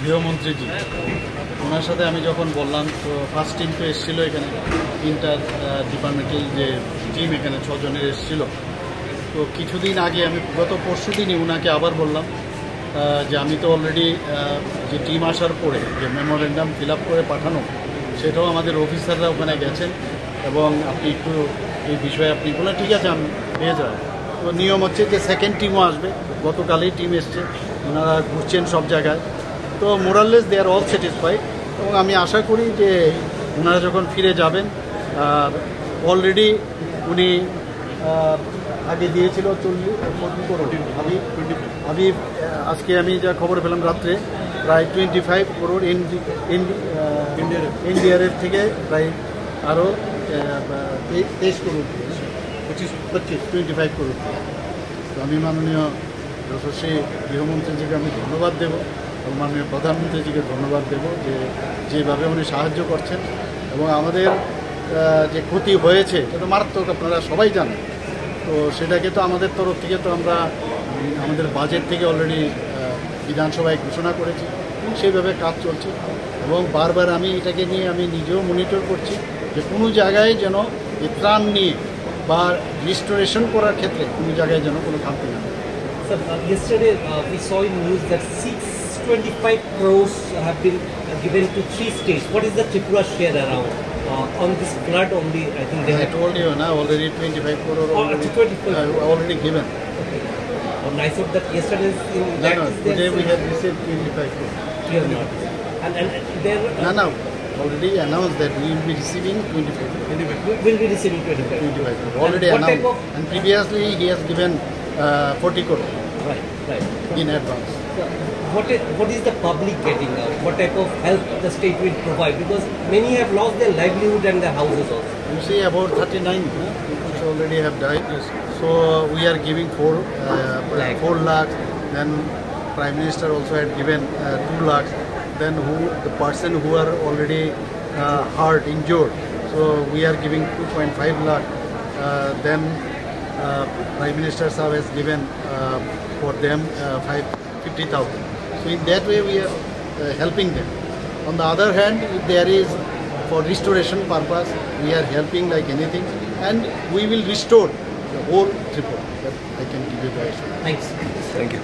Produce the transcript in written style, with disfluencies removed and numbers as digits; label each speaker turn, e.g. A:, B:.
A: গৃহমন্ত্রীজি ওনার সাথে আমি যখন বললাম তো ফার্স্ট টিম তো এসেছিলো এখানে ইন্টার ডিপার্টমেন্টাল যে টিম এখানে 6 জনের এসেছিল। তো কিছুদিন আগে আমি গত পরশু দিনই ওনাকে আবার বললাম যে আমি তো অলরেডি যে টিম আসার পরে যে মেমোরেন্ডাম ফিল আপ করে পাঠানো সেটাও আমাদের অফিসাররা ওখানে গেছেন এবং আপনি একটু এই বিষয়ে আপনি বলেন ঠিক আছে আমি পেয়ে যাব। তো নিয়ম হচ্ছে যে সেকেন্ড টিমও আসবে, গতকালই টিম এসছে, ওনারা ঘুরছেন সব জায়গায়। তো মোরাললেস দে আর অল স্যাটিসফাইড এবং আমি আশা করি যে ওনারা যখন ফিরে যাবেন আর অলরেডি উনি আগে দিয়েছিল 40 আমি আজকে আমি যা খবর পেলাম রাত্রে প্রায় 25 করোড় এনডিআরএফ থেকে প্রায় আরও 23 করোড় 25 করোড়। তো আমি মাননীয় যশস্বী গৃহমন্ত্রীজিকে আমি ধন্যবাদ দেব এবং মাননীয় প্রধানমন্ত্রীজিকে ধন্যবাদ দেব যে যেভাবে উনি সাহায্য করছেন এবং আমাদের যে ক্ষতি হয়েছে সেটা তো মারাত্মক, আপনারা সবাই জানেন। তো সেটাকে তো আমাদের তরফ থেকে তো আমরা আমাদের বাজেট থেকে অলরেডি বিধানসভায় ঘোষণা করেছি এবং সেইভাবে কাজ চলছে এবং বারবার আমি এটাকে নিয়ে আমি নিজেও মনিটর করছি যে কোনো জায়গায় যেন এই ত্রাণ নিয়ে বা রিস্টোরেশন করার ক্ষেত্রে কোনো জায়গায় যেন কোনো খামতি না।
B: Sir, yesterday we saw in news that 625 crores have been given to 3 states. What is the Tripura share around on this flood only? I think they
A: I told you now already 25 crore already given.
B: Okay. And I thought that yesterday
A: today we have received 25 crore.
B: You have not. And there
A: no, already announced that we will be receiving 25 crore.
B: Will be receiving 25
A: crore. Already announced. And previously he has given 40 crore.
B: Right.
A: In advance.
B: What is the public getting now? What type of help the state will provide? Because many have lost their livelihood and their houses also.
A: You see, about 39 people already have died. So we are giving 4 lakhs. Then Prime Minister also had given 2 lakhs. Then the person who are already hurt, injured. So we are giving 2.5 lakh. Then Prime Minister Saab has given for them 50,000. So in that way we are helping them. On the other hand, if there is for restoration purpose, we are helping like anything, and we will restore the whole Tripura. That I can give you the assurance.
B: Thanks.
C: Thank you.